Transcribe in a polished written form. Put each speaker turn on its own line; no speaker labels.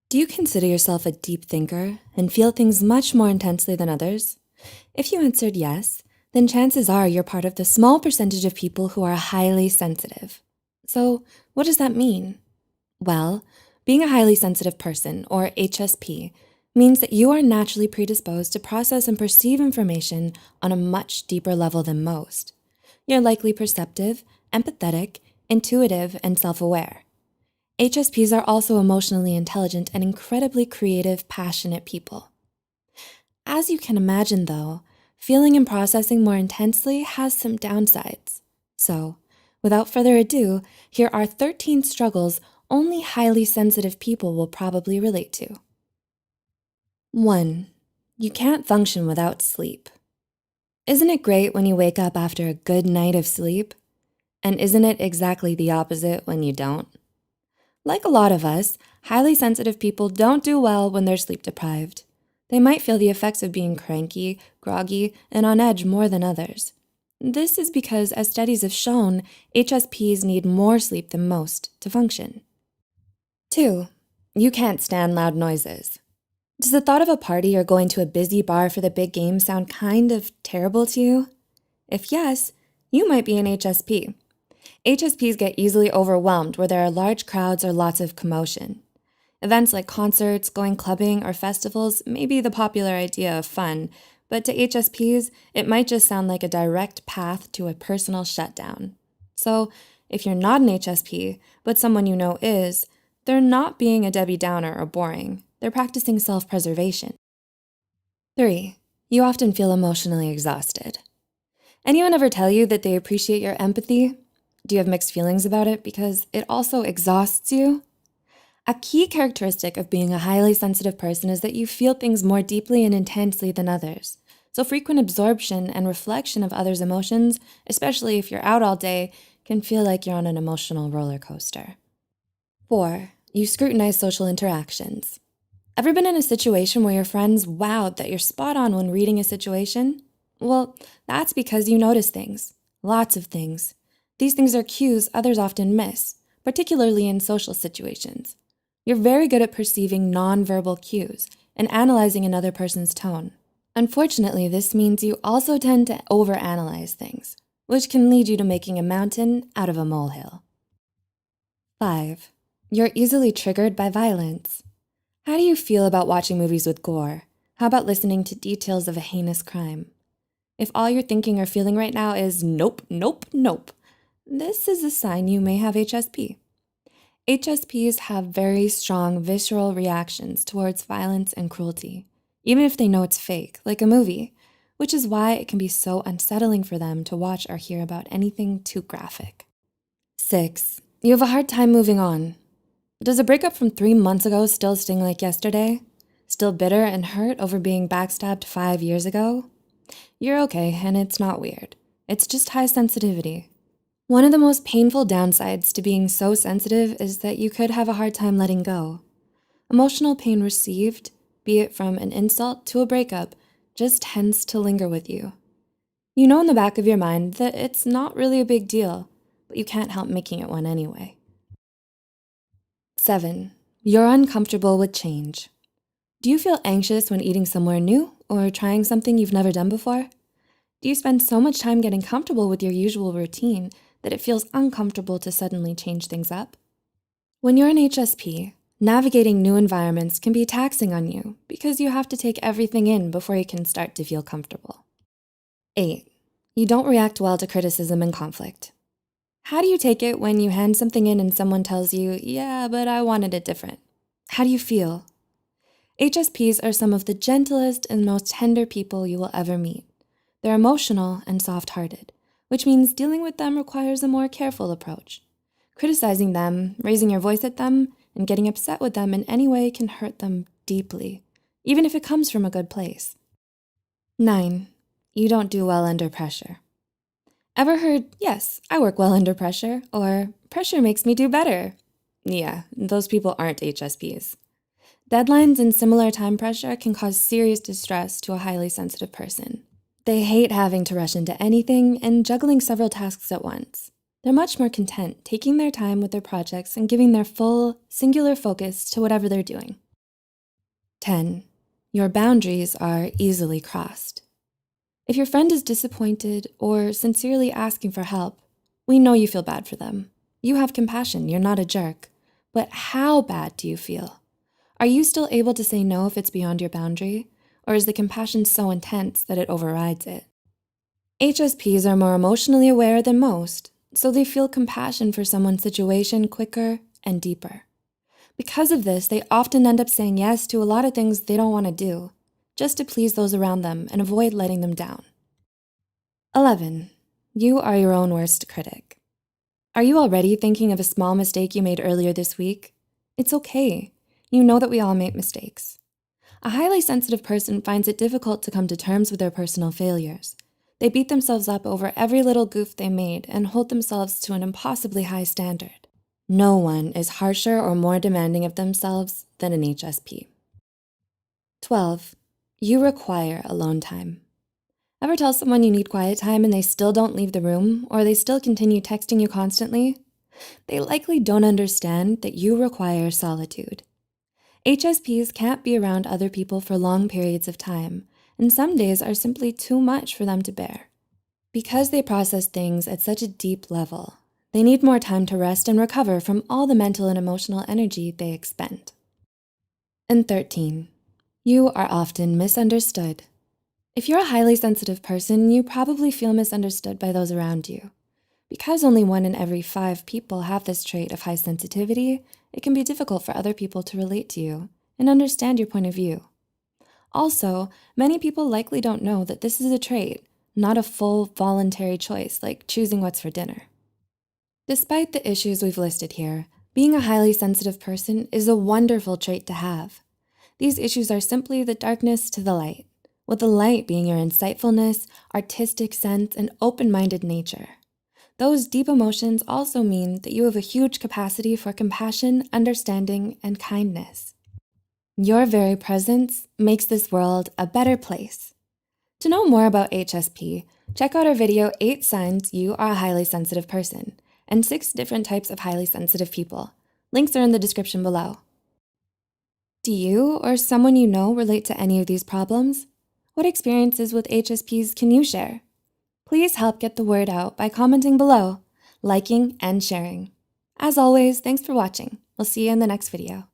Do you consider yourself a deep thinker and feel things much more intensely than others? If you answered yes, then chances are you're part of the small percentage of people who are highly sensitive. So what does that mean? Well, being a highly sensitive person, or HSP, means that you are naturally predisposed to process and perceive information on a much deeper level than most. You're likely perceptive, empathetic, intuitive, and self-aware. HSPs are also emotionally intelligent and incredibly creative, passionate people. As you can imagine though, feeling and processing more intensely has some downsides. So, without further ado, here are 13 struggles only highly sensitive people will probably relate to. 1. You can't function without sleep. Isn't it great when you wake up after a good night of sleep? And isn't it exactly the opposite when you don't? Like a lot of us, highly sensitive people don't do well when they're sleep deprived. They might feel the effects of being cranky, groggy, and on edge more than others. This is because, as studies have shown, HSPs need more sleep than most to function. 2. You can't stand loud noises. Does the thought of a party or going to a busy bar for the big game sound kind of terrible to you? If yes, you might be an HSP. HSPs get easily overwhelmed where there are large crowds or lots of commotion. Events like concerts, going clubbing, or festivals may be the popular idea of fun, but to HSPs, it might just sound like a direct path to a personal shutdown. So if you're not an HSP, but someone you know is, they're not being a Debbie Downer or boring. They're practicing self-preservation. 3. You often feel emotionally exhausted. Anyone ever tell you that they appreciate your empathy? Do you have mixed feelings about it because it also exhausts you? A key characteristic of being a highly sensitive person is that you feel things more deeply and intensely than others. So frequent absorption and reflection of others' emotions, especially if you're out all day, can feel like you're on an emotional roller coaster. 4. You scrutinize social interactions. Ever been in a situation where your friends wowed that you're spot on when reading a situation? Well, that's because you notice things, lots of things. These things are cues others often miss, particularly in social situations. You're very good at perceiving nonverbal cues and analyzing another person's tone. Unfortunately, this means you also tend to overanalyze things, which can lead you to making a mountain out of a molehill. 5. You're easily triggered by violence. How do you feel about watching movies with gore? How about listening to details of a heinous crime? If all you're thinking or feeling right now is nope, nope, nope, this is a sign you may have HSP. HSPs have very strong visceral reactions towards violence and cruelty, even if they know it's fake, like a movie, which is why it can be so unsettling for them to watch or hear about anything too graphic. 6. You have a hard time moving on. Does a breakup from 3 months ago still sting like yesterday? Still bitter and hurt over being backstabbed 5 years ago? You're okay, and it's not weird. It's just high sensitivity. One of the most painful downsides to being so sensitive is that you could have a hard time letting go. Emotional pain received, be it from an insult to a breakup, just tends to linger with you. You know in the back of your mind that it's not really a big deal, but you can't help making it one anyway. 7. You're uncomfortable with change. Do you feel anxious when eating somewhere new or trying something you've never done before? Do you spend so much time getting comfortable with your usual routine that it feels uncomfortable to suddenly change things up? When you're an HSP, navigating new environments can be taxing on you because you have to take everything in before you can start to feel comfortable. 8. You don't react well to criticism and conflict. How do you take it when you hand something in and someone tells you, yeah, but I wanted it different? How do you feel? HSPs are some of the gentlest and most tender people you will ever meet. They're emotional and soft-hearted, which means dealing with them requires a more careful approach. Criticizing them, raising your voice at them, and getting upset with them in any way can hurt them deeply, even if it comes from a good place. 9. You don't do well under pressure. Ever heard, yes, I work well under pressure, or pressure makes me do better? Yeah, those people aren't HSPs. Deadlines and similar time pressure can cause serious distress to a highly sensitive person. They hate having to rush into anything and juggling several tasks at once. They're much more content taking their time with their projects and giving their full, singular focus to whatever they're doing. 10. Your boundaries are easily crossed. If your friend is disappointed or sincerely asking for help, we know you feel bad for them. You have compassion, you're not a jerk. But how bad do you feel? Are you still able to say no if it's beyond your boundary? Or is the compassion so intense that it overrides it? HSPs are more emotionally aware than most, so they feel compassion for someone's situation quicker and deeper. Because of this, they often end up saying yes to a lot of things they don't want to do, just to please those around them and avoid letting them down. 11. You are your own worst critic. Are you already thinking of a small mistake you made earlier this week? It's okay. You know that we all make mistakes. A highly sensitive person finds it difficult to come to terms with their personal failures. They beat themselves up over every little goof they made and hold themselves to an impossibly high standard. No one is harsher or more demanding of themselves than an HSP. 12. You require alone time. Ever tell someone you need quiet time and they still don't leave the room, or they still continue texting you constantly? They likely don't understand that you require solitude. HSPs can't be around other people for long periods of time, and some days are simply too much for them to bear. Because they process things at such a deep level, they need more time to rest and recover from all the mental and emotional energy they expend. And 13, you are often misunderstood. If you're a highly sensitive person, you probably feel misunderstood by those around you. Because only 1 in every 5 people have this trait of high sensitivity, it can be difficult for other people to relate to you and understand your point of view. Also, many people likely don't know that this is a trait, not a full voluntary choice like choosing what's for dinner. Despite the issues we've listed here, being a highly sensitive person is a wonderful trait to have. These issues are simply the darkness to the light, with the light being your insightfulness, artistic sense, and open-minded nature. Those deep emotions also mean that you have a huge capacity for compassion, understanding, and kindness. Your very presence makes this world a better place. To know more about HSP, check out our video 8 Signs You Are a Highly Sensitive Person and 6 different types of highly sensitive people. Links are in the description below. Do you or someone you know relate to any of these problems? What experiences with HSPs can you share? Please help get the word out by commenting below, liking, and sharing. As always, thanks for watching. We'll see you in the next video.